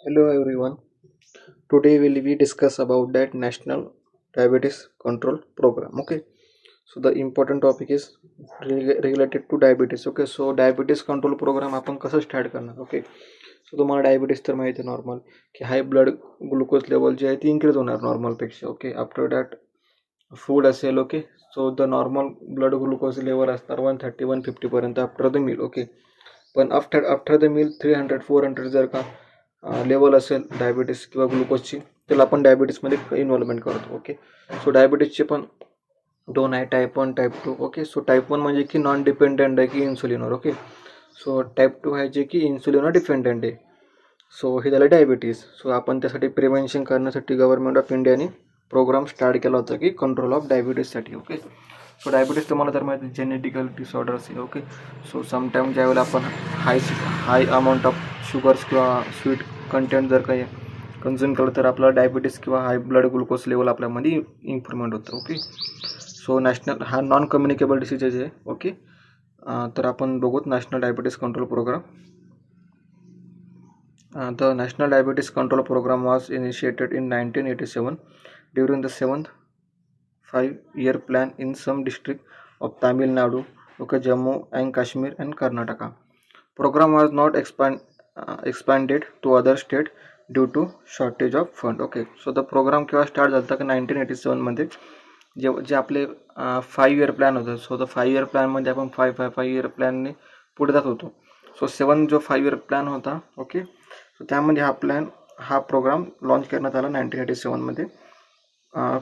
Hello everyone. Today will we discuss about that National Diabetes Control Program. Okay. So the important topic is related to diabetes. Okay. So diabetes control program आपण कसं start करणार. Okay. So तुम्हाला diabetes तर माहिती आहे normal की हाय blood glucose level जे आहे ती इन्क्रीज होणार नॉर्मलपेक्षा. ओके. आफ्टर दॅट फूड असेल. Okay. So the normal blood glucose level असणार 130 150 आफ्टर द मील. ओके. पण आफ्टर द मील 300 400 जर का लेवल असेल डायबिटीस किंवा ग्लुकोजची त्याला आपण डायबिटीसमध्ये इन्व्हॉल्वमेंट करतो. ओके. सो डायबिटीसचे पण दोन आहे, type 1 type 2. Okay. So type 1 म्हणजे की नॉन डिपेंडंट आहे की इन्सुलिनवर. ओके. सो टाईप 2 आहे जे की इन्सुलिनवर डिपेंडंट आहे. सो हे झालं डायबिटीस. सो आपण त्यासाठी प्रिव्हेन्शन करण्यासाठी गव्हर्नमेंट ऑफ इंडियाने प्रोग्राम स्टार्ट केला होता की कंट्रोल ऑफ डायबिटीससाठी. ओके. सो डायबिटीस तुम्हाला तर माहिती जेनेटिकल डिसऑर्डर्स आहे. ओके. सो समटाईम ज्यावेळेला आपण हाय अमाऊंट ऑफ शुगर्स किंवा स्वीट कंटेंट जर काही कन्झ्युम केलं तर आपला डायबिटीस किंवा हाय ब्लड ग्लुकोज लेवल आपल्यामध्ये इम्प्रूव्हमेंट होतं. ओके. सो नॅशनल हा नॉन कम्युनिकेबल डिसीजेस आहे. ओके. तर आपण बघूत national diabetes control program. The National Diabetes Control Program was initiated in 1987 during the 7th 5-year plan in some district of Tamil Nadu, okay, Jammu and Kashmir and Karnataka. Program was not expanded to other state due to shortage of fund. Okay, so the program केव्हा start झाला होता की 1987 मध्ये जे आपले 5 year plan होतं. So the 5 year प्लॅनमध्ये आपण 5 इयर प्लॅनने पुढे जात होतो. सो 7 जो 5 इयर प्लॅन होता. ओके. सो त्यामध्ये हा प्रोग्राम लॉन्च करण्यात आला 1987 मध्ये.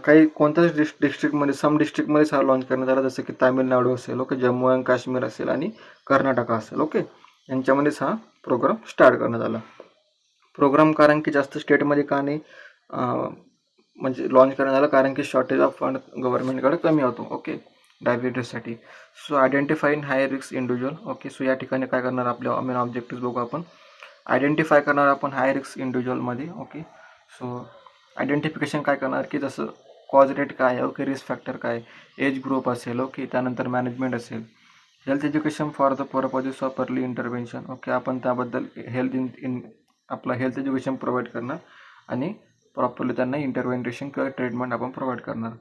काही कोणत्याच डिस्ट्रिक्टमध्ये सम डिस्ट्रिक्टमध्येच हा लॉन्च करण्यात आला, जसं की तामिळनाडू असेल. ओके. जम्मू अँड काश्मीर असेल आणि कर्नाटका असेल. ओके. यांच्यामध्येच हा प्रोग्राम स्टार्ट करण्यात आला. प्रोग्राम कारण की जास्त स्टेटमध्ये का नाही म्हणजे लॉन्च करण्यात आला, कारण की शॉर्टेज ऑफ फंड गव्हर्नमेंटकडे कमी होतो. ओके. डायबिटीससाठी. So identifying high risk individual. Okay. So या ठिकाणी काय करणार, आपल्या मेन ऑब्जेक्टिव्ह बघू आपण. आयडेंटिफाय करणार आपण हाय रिस्क इंडिव्हिज्युअलमध्ये. ओके. सो आयडेंटिफिकेशन काय करणार की जसं कॉज रेट काय आहे. ओके. रिस्क फॅक्टर काय, एज ग्रुप असेल. ओके. त्यानंतर मॅनेजमेंट असेल, health education for the purposes of early intervention. Okay. आपण त्याबद्दल आपलं हेल्थ एज्युकेशन प्रोव्हाइड करणार आणि प्रॉपरली त्यांना इंटरव्हेंटेशन किंवा ट्रीटमेंट आपण प्रोव्हाइड करणार.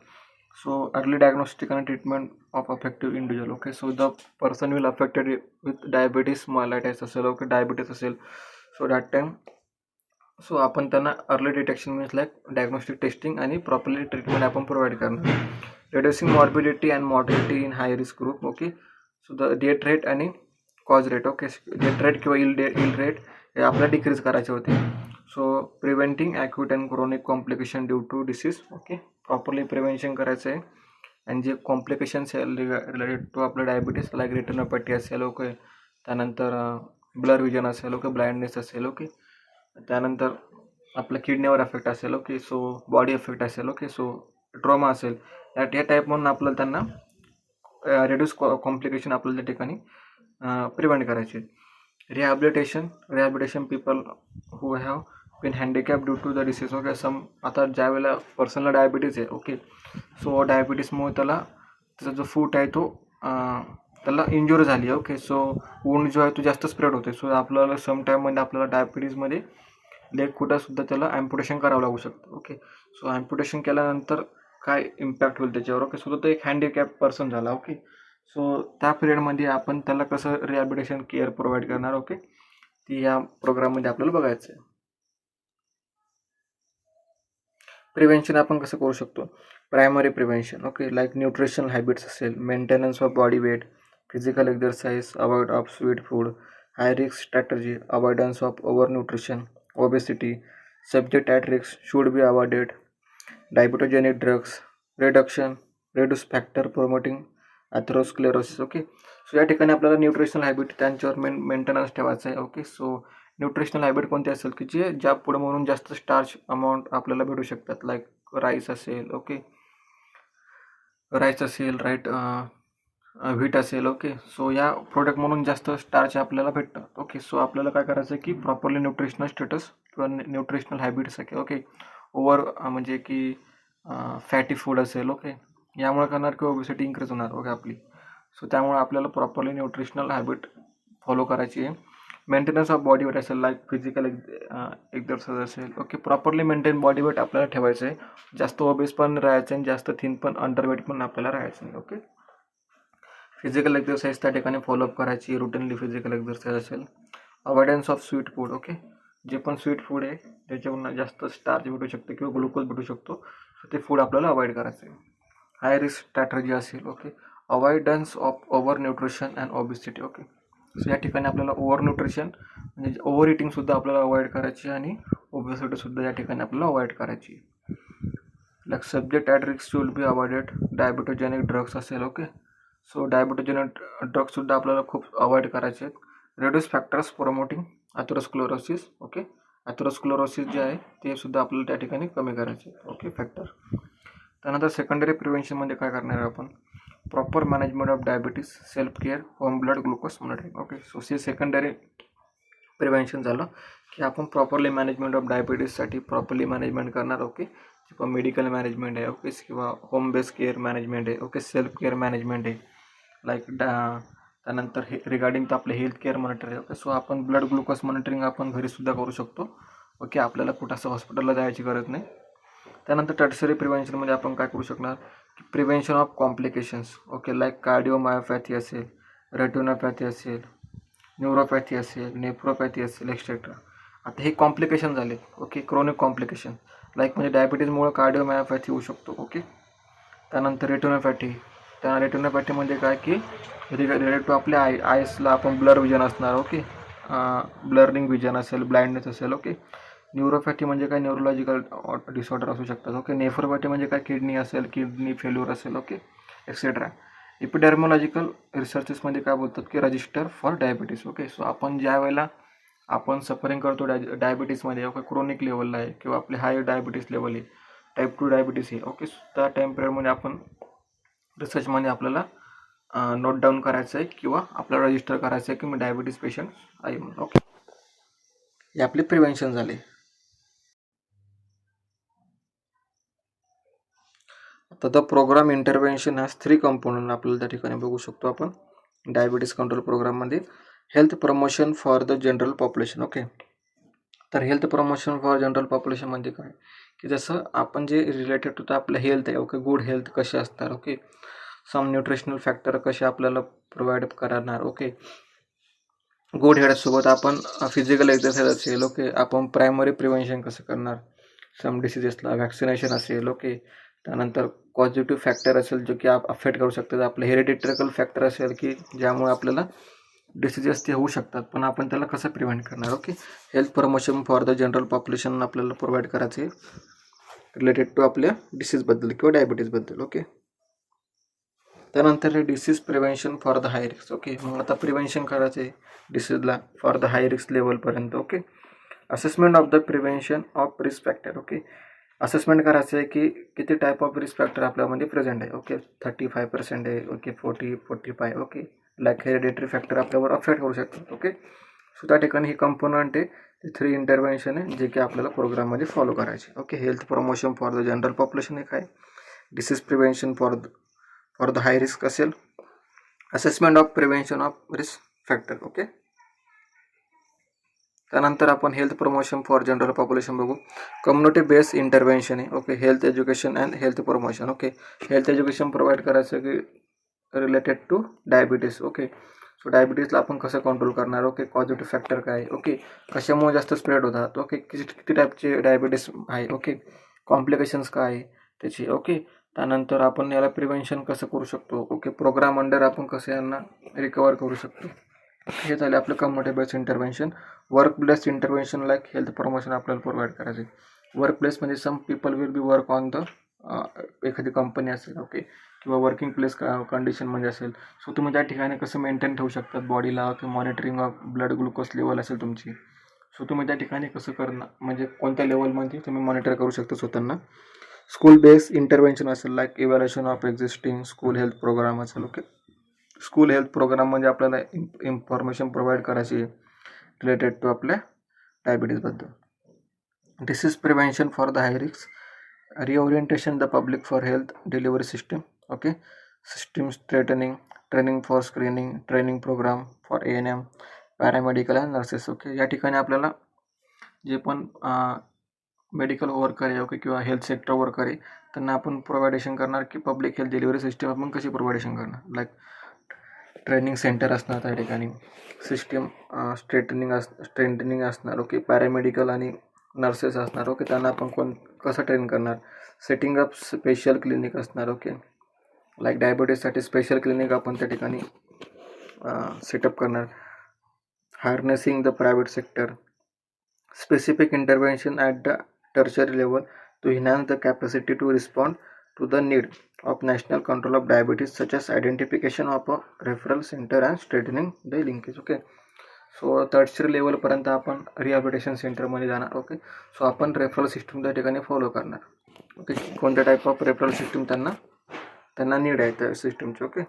सो अर्ली डायग्नोस्टिक आणि treatment of affective individual. Okay. So the person will affected with diabetes mellitus असेल. ओके. डायबिटीस असेल. सो दॅट टाईम सो आपण त्यांना early detection means like diagnostic testing आणि प्रॉपरली ट्रीटमेंट आपण provide करणार. Reducing morbidity and mortality in high risk group. Okay. So the death rate आणि cause rate. Okay. Death rate किंवा ill rate हे आपल्याला decrease करायचे होते. So preventing acute and chronic complication due to disease. Okay. Properly prevention करायचं आहे. आणि जे कॉम्प्लिकेशन्स आहे रिलेटेड टू आपलं डायबिटीस लाईक रेटिनोपॅथी असेल. ओके. त्यानंतर ब्लर विजन असेल. ओके. ब्लाइंडनेस असेल. ओके. त्यानंतर आपल्या किडनीवर इफेक्ट असेल. ओके. सो बॉडी इफेक्ट असेल. ओके. सो ट्रॉमा असेल. या टाईप म्हणून आपल्याला त्यांना रिड्यूस कॉम्प्लिकेशन आपल्याला त्या ठिकाणी प्रिव्हेंट करायचे. Rehabilitation people who have been handicap due to the disease. Okay. आता ज्या वेळेला पर्सनला डायबिटीज आहे. ओके. सो डायबिटीसमुळे त्याचा जो फूट आहे तो त्याला इंजुरी झाली आहे. ओके. सो वूंड जो आहे तो जास्त स्प्रेड होते. सो आपल्याला सम टाईममध्ये आपल्याला डायबिटीजमध्ये लेग फुटासुद्धा त्याला ॲम्प्युटेशन करावं लागू शकतं. ओके. सो ॲम्प्युटेशन केल्यानंतर काय इम्पॅक्ट होईल त्याच्यावर. ओके. सो तो एक हँडिकॅप पर्सन झाला. ओके. सो त्या पिरियडमध्ये आपण त्याला कसं रिहॅबिलिटेशन केअर प्रोव्हाइड करणार. ओके. ती या प्रोग्राममध्ये आपल्याला बघायचं आहे. प्रिव्हेन्शन आपण कसं करू शकतो. Primary prevention. Okay. Like nutrition habits असेल, maintenance of body weight, physical exercise, avoid of sweet food, high risk strategy, avoidance of over nutrition, obesity, subject at risk should be avoided, diabetogenic drugs, reduce factor promoting atherosclerosis. Okay. So या ठिकाणी आपल्याला nutritional habit त्यांच्यावर maintenance ठेवायचं आहे. Okay. So nutritional habit कोणते असेल की जे ज्या पुढे म्हणून जास्त स्टार्च अमाऊंट आपल्याला भेटू शकतात. लाईक राईस असेल. ओके. राईस असेल, राईट, व्हीट असेल. ओके. सो या प्रोडक्ट म्हणून जास्त स्टार्च आपल्याला भेटतात. ओके. सो आपल्याला काय करायचं आहे की प्रॉपरली न्यूट्रिशनल स्टेटस किंवा न्यूट्रिशनल हॅबिट्स आहे. ओके. ओव्हर म्हणजे की फॅटी फूड असेल. ओके. यामुळे करणार की ओबेसिटी इन्क्रीज होणार. ओके आपली. सो त्यामुळे आपल्याला प्रॉपरली न्यूट्रिशनल हॅबिट फॉलो करायची आहे. मेंटेनन्स ऑफ बॉडी वेट असेल, लाईक फिजिकल एक्झरसाइज असेल. Okay, properly maintain body weight आपल्याला ठेवायचं आहे. जास्त ओबेस पण राहायचं आणि जास्त थिन पण, अंडरवेट पण आपल्याला राहायचं नाही. ओके, फिजिकल एक्झरसाइज त्या ठिकाणी फॉलोअप करायची, रुटीनली फिजिकल एक्झरसाइज असेल. Avoidance of sweet food. Okay, जे पण स्वीट फूड आहे त्याच्यावरून जास्त स्टार्च भेटू शकतो किंवा ग्लुकोज भेटू शकतो, सो ते फूड आपल्याला अवॉइड करायचं आहे. हाय रिस्क स्ट्रॅटर्जी असेल. Okay, avoidance of over nutrition and obesity. Okay, so या ठिकाणी आपल्याला ओव्हर न्यूट्रिशन म्हणजे ओव्हर इटिंगसुद्धा आपल्याला अवॉइड करायची आणि ओबेसिटीसुद्धा या ठिकाणी आपल्याला अवॉइड करायची. Like subject at risk will be avoided. Diabetogenic drugs असेल. ओके, सो डायबिटोजेनिक ड्रग्ससुद्धा आपल्याला खूप अवॉइड करायचे आहेत. Reduce factors promoting atherosclerosis. Okay, atherosclerosis जे आहे ते सुद्धा आपल्याला त्या ठिकाणी कमी करायचे. Okay, factor. त्यानंतर सेकंडरी प्रिव्हेन्शनमध्ये काय करणार आहे आपण, proper management of diabetes, self care, home blood glucose monitoring. Okay, so हे सेकंडरी प्रिव्हेन्शन झालं की आपण प्रॉपरली मॅनेजमेंट ऑफ डायबिटीजसाठी प्रॉपरली मॅनेजमेंट करणार. ओके, किंवा मेडिकल मॅनेजमेंट आहे. ओके, किंवा होम बेस केअर मॅनेजमेंट आहे. ओके, सेल्फ केअर मॅनेजमेंट आहे. लाईक त्यानंतर हे रिगार्डिंग तर आपले हेल्थ केअर मॉनिटर आहे. ओके, सो आपण ब्लड ग्लुकोज मॉनिटरिंग आपण घरीसुद्धा करू शकतो. ओके, आपल्याला कुठं असं हॉस्पिटलला जायची गरज नाही. त्यानंतर टर्शरी प्रिव्हेन्शनमध्ये आपण काय करू शकणार की prevention of complications. Okay, like cardiomyopathy असेल, रेटिनोपॅथी असेल, न्यूरोपॅथी असेल, नेफ्रोपॅथी असेल, एक्सेट्रा. आता हे कॉम्प्लिकेशन झाले. ओके, क्रोनिक कॉम्प्लिकेशन लाईक म्हणजे डायबिटीजमुळे कार्डिओमायोपॅथी होऊ शकतो. ओके, त्यानंतर रेटिनोपॅथी. त्या रेटिनोपॅथीमध्ये काय की रिलेटेड टू आपल्या आयसला आपण ब्लर विजन असणार. ओके, ब्लरिंग विजन असेल, ब्लाइंडनेस असेल. ओके, न्यूरोपॅथी म्हणजे काय न्यूरोलॉजिकल डिसऑर्डर असू शकतात. ओके, नेफ्रोपॅथी म्हणजे काय किडनी असेल, किडनी फेल्युअर असेल. Okay, etcetera. एपिडर्मोलॉजिकल रिसर्चेसमध्ये काय बोलतात की register for diabetes. Okay, so आपण ज्या वेळेला आपण सफरिंग करतो डायबिटीजमध्ये, ओके, क्रोनिक लेवलला आहे किंवा आपले हाय डायबिटीज लेवल आहे, टाईप 2 डायबिटीज आहे. ओके, त्या टाईम पिरियडमध्ये आपण रिसर्चमध्ये आपल्याला नोट डाऊन करायचं आहे किंवा आपल्याला रजिस्टर करायचं आहे की मी डायबिटीज पेशंट आहे म्हणून. ओके, हे आपले प्रिव्हेन्शन झाले. आता the program intervention has 3 component आपल्याला त्या ठिकाणी बघू शकतो आपण डायबिटीज कंट्रोल प्रोग्राममध्ये. Health promotion for the general population. Okay, तर health promotion for general population म्हणजे काय की जसं आपण जे रिलेटेड टू आपलं हेल्थ आहे. ओके, गुड हेल्थ कसे असणार. ओके, सम न्यूट्रिशनल फॅक्टर कसे आपल्याला प्रोव्हाइड करणार. ओके, गुड हेल्थसोबत आपण फिजिकल एक्झरसाइज असेल. ओके, आपण प्रायमरी प्रिव्हेन्शन कसं करणार सम डिसिजेसला, वॅक्सिनेशन असेल. ओके, त्यानंतर पॉझिटिव्ह फॅक्टर असेल जो की अफेक्ट करू शकतात. आपलं हेरिडिटरिकल फॅक्टर असेल की ज्यामुळे आपल्याला डिसिजेस ते होऊ शकतात, पण आपण त्याला कसं प्रिव्हेंट करणार. Okay, health promotion for the general population आपल्याला प्रोव्हाइड करायचे रिलेटेड टू आपल्या डिसीजबद्दल किंवा डायबिटीजबद्दल. ओके, त्यानंतर disease prevention for the high risk. Okay, मग आता प्रिव्हेन्शन करायचं आहे डिसीजला फॉर द हाय रिस्क लेवलपर्यंत. Okay, assessment of the prevention of risk factor. Okay, assessment करायचं आहे की किती टाईप ऑफ रिस्क फॅक्टर आपल्यामध्ये प्रेझेंट आहे. ओके, 35% आहे. Okay, 40-45. Okay, like hereditary factor आपल्यावर अफेक्ट करू शकतात. ओके, सो त्या ठिकाणी ही कंपोनंट आहे, 3 इंटरव्हेन्शन आहे जे की आपल्याला प्रोग्राममध्ये फॉलो करायचे. Okay, health promotion for the general population एक आहे, disease prevention for the high risk असेल, assessment of prevention of risk factor. Okay, त्यानंतर आपण health promotion for general population बघू. कम्युनिटी बेस्ड इंटरव्हेन्शन आहे. Okay, health education and health promotion. Okay, health education provide करायचं की related to diabetes. Okay, so डायबिटीजला आपण कसं कंट्रोल करणार. ओके, पॉझिटिव्ह फॅक्टर काय. ओके, कशामुळे जास्त स्प्रेड होतात. ओके, किती टाईपचे डायबिटीज आहे. ओके, कॉम्प्लिकेशन्स काय आहे त्याची. ओके, त्यानंतर आपण याला प्रिव्हेन्शन कसं करू शकतो. ओके, प्रोग्राम अंडर आपण कसं यांना रिकवर करू शकतो. हे झाले आपलं community based intervention. Work place intervention like health promotion आपल्याला प्रोव्हाइड करायचे. वर्क प्लेसमध्ये some people will be work on the एखादी कंपनी असेल. ओके, किंवा वर्किंग प्लेस कंडिशनमध्ये असेल, सो तुम्ही त्या ठिकाणी कसं मेंटेन ठेवू शकतात बॉडीला किंवा monitoring of blood glucose level असेल तुमची, सो तुम्ही त्या ठिकाणी कसं करणार म्हणजे कोणत्या लेवलमध्ये तुम्ही मॉनिटर करू शकता स्वतःना. स्कूल बेस्ड इंटरव्हेन्शन असेल like evaluation of existing school health programme असेल. ओके, स्कूल हेल्थ प्रोग्राममध्ये आपल्याला इन्फॉर्मेशन प्रोव्हाइड करायची रिलेटेड टू आपल्या डायबिटीजबद्दल. Disease prevention for the high risk, reorientation the public for health delivery system. Okay, system strengthening, training for screening, training programme for ANM, paramedical and nurses. Okay, या ठिकाणी आपल्याला जे पण medical worker आहे okay किंवा health sector worker आहे त्यांना आपण प्रोव्हायडेशन करणार की पब्लिक हेल्थ डिलिव्हरी सिस्टीम आपण कशी प्रोव्हायडेशन करणार. लाईक ट्रेनिंग सेंटर असणार त्या ठिकाणी, सिस्टीम स्ट्रेंथनिंग असणार. ओके, पॅरामेडिकल आणि नर्सेस असणार. ओके, त्यांना आपण कसं ट्रेन करणार. सेटिंग अप स्पेशल क्लिनिक असणार. ओके, लाईक डायबिटीजसाठी स्पेशल क्लिनिक आपण त्या ठिकाणी सेटअप करणार. Harnessing the private sector, specific intervention at the tertiary level to enhance the capacity to respond to the need of national control of diabetes, such as identification of a referral center and strengthening the linkage. Okay, so tertiary लेवलपर्यंत आपण rehabilitation सेंटरमध्ये जाणार. Okay, so आपण referral system त्या ठिकाणी follow करणार. Okay, कोणत्या type of referral system त्यांना नीड आहे त्या सिस्टमची. Okay,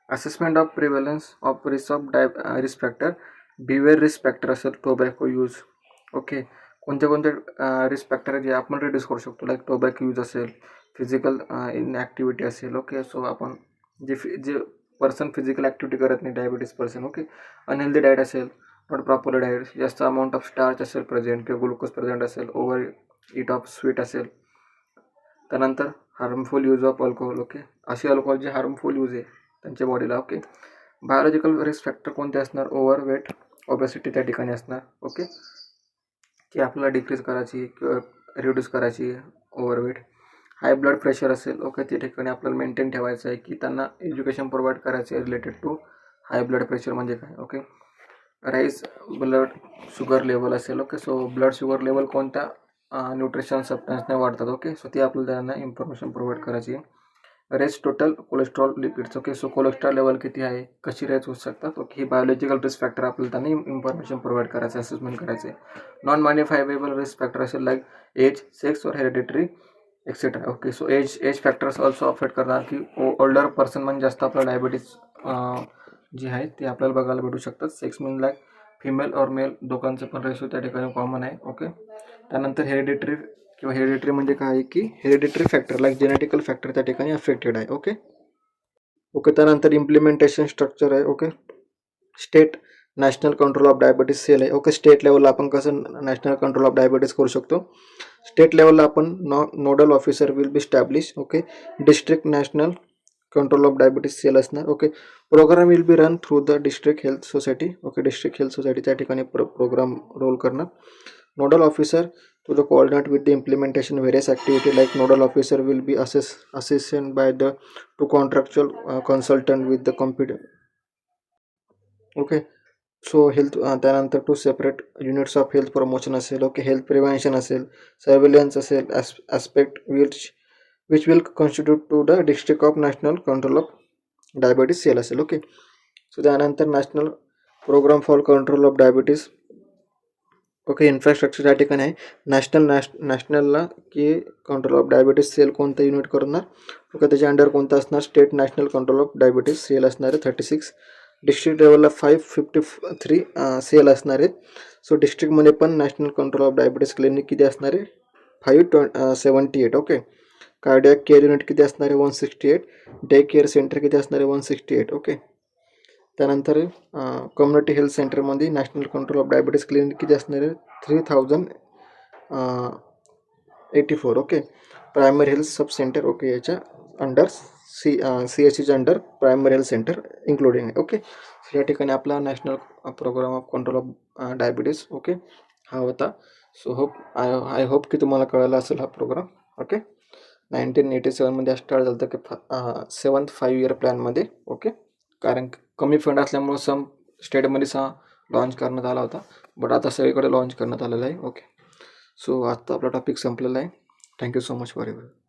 assessment of prevalence of risk factor, beware risk factor असेल टोबॅको यूज. ओके, कोणते रिस्क फॅक्टर जे आपण रिड्यूस करू शकतो, लाईक टोबॅको यूज असेल, फिजिकल इनॲक्टिव्हिटी असेल. ओके, सो आपण जे पर्सन फिजिकल ॲक्टिव्हिटी करत नाही diabetes person. Okay, unhealthy diet असेल, नॉट प्रॉपर डाएट, जास्त अमाऊंट ऑफ स्टार्च असेल प्रेझेंट किंवा ग्लुकोज प्रेझेंट असेल, ओव्हर इट ऑफ स्वीट असेल. त्यानंतर harmful use of alcohol. Okay, असे अल्कोहोल जे हार्मफुल यूज आहे त्यांच्या बॉडीला. ओके, बायोलॉजिकल रिस्क फॅक्टर कोणते असणार, ओव्हरवेट, ओबेसिटी त्या ठिकाणी असणार. ओके, की आपल्याला डिक्रीज करायची किंवा रिड्यूस करायची ओव्हरवेट. हाय ब्लड प्रेशर असेल. ओके, त्या ठिकाणी आपल्याला मेंटेन ठेवायचं आहे की त्यांना एज्युकेशन प्रोव्हाइड करायचं आहे related to high blood pressure म्हणजे काय. Okay, rise blood sugar level असेल. Okay, so blood sugar level कोणत्या न्यूट्रिशन सबस्टन्सने वाढतात. ओके, सो ती आपल्याला त्यांना इन्फॉर्मेशन प्रोव्हाइड करायची आहे. Raise total cholesterol lipids. Okay, so cholesterol level किती आहे, कशी रेज होऊ शकतात. ओके, ही बायोलॉजिकल रिस्क फॅक्टर आपल्याला त्यांनी इन्फॉर्मेशन प्रोव्हाइड करायचं, असेसमेंट करायचं आहे. नॉन मॉडिफायबल रिस्क फॅक्टर असेल लाईक एज, सेक्स और hereditary etcetera. Okay, so age factors also affect करणार की ओल्डर पर्सन म्हणजे जास्त आपल्याला डायबिटीज जे आहे ते आपल्याला बघायला भेटू शकतात. सेक्स मीन लाईक फिमेल और मेल दोघांचं पण रेशो त्या ठिकाणी कॉमन आहे. ओके, त्यानंतर हेरिडिटरी किंवा हेरिडिटरी म्हणजे काय आहे की hereditary factor like genetical factor त्या ठिकाणी अफेक्टेड आहे. ओके, त्यानंतर इम्प्लिमेंटेशन स्ट्रक्चर आहे. Okay, state national control of diabetes cell आहे. ओके, स्टेट लेवलला आपण कसं नॅशनल कंट्रोल ऑफ डायबिटीज करू शकतो. स्टेट लेवलला आपण nodal officer will be establish. Okay, district national control of diabetes cell असणार. Okay, programme will be run through the district health society. Okay, district health society त्या ठिकाणी programme roll करणार. Nodal officer to the coordinate with the implementation various activity like nodal officer will be assessed by the two contractual consultant with the competent. Okay, so health त्यानंतर two separate units of health promotion असेल. Okay, health prevention असेल, surveillance असेल, aspect which will constitute to the district of national control of diabetes cell असेल. Okay, so त्यानंतर national program for control of diabetes. Okay, infrastructure या ठिकाणी आहे. नॅशनलला की कंट्रोल ऑफ डायबिटीज सेल कोणतं युनिट करणार. ओके, त्याच्या अंडर कोणतं असणार, state national control of diabetes cell असणार आहे 36. डिस्ट्रिक्ट लेवलला 553 सेल असणार आहेत. सो डिस्ट्रिक्टमध्ये पण national control of diabetes clinic किती असणार आहे 578. ओके, कार्डियाक केअर युनिट किती असणार आहे 168. डे केअर सेंटर किती असणार आहे 168. ओके, त्यानंतर कम्युनिटी हेल्थ सेंटरमध्ये national control of diabetes clinic किती असणार आहे 3084. Okay, primary health sub centre. Okay, याच्या अंडर CHCच्या under primary health centre including आहे. ओके, या ठिकाणी आपला national programme of control of diabetes okay हा होता. सो आय होप की तुम्हाला कळाला असेल हा प्रोग्राम. ओके, 1987मध्ये स्टार्ट झालं होतं की 7th 5 year प्लॅनमध्ये. ओके, कारण कमी फंड असल्यामुळं सम स्टेटमध्ये लॉन्च करण्यात आला होता, बट आता सगळीकडे लॉन्च करण्यात आलेला आहे. ओके, सो आजचा आपला टॉपिक संपलेला आहे. Thank you so much for everyone.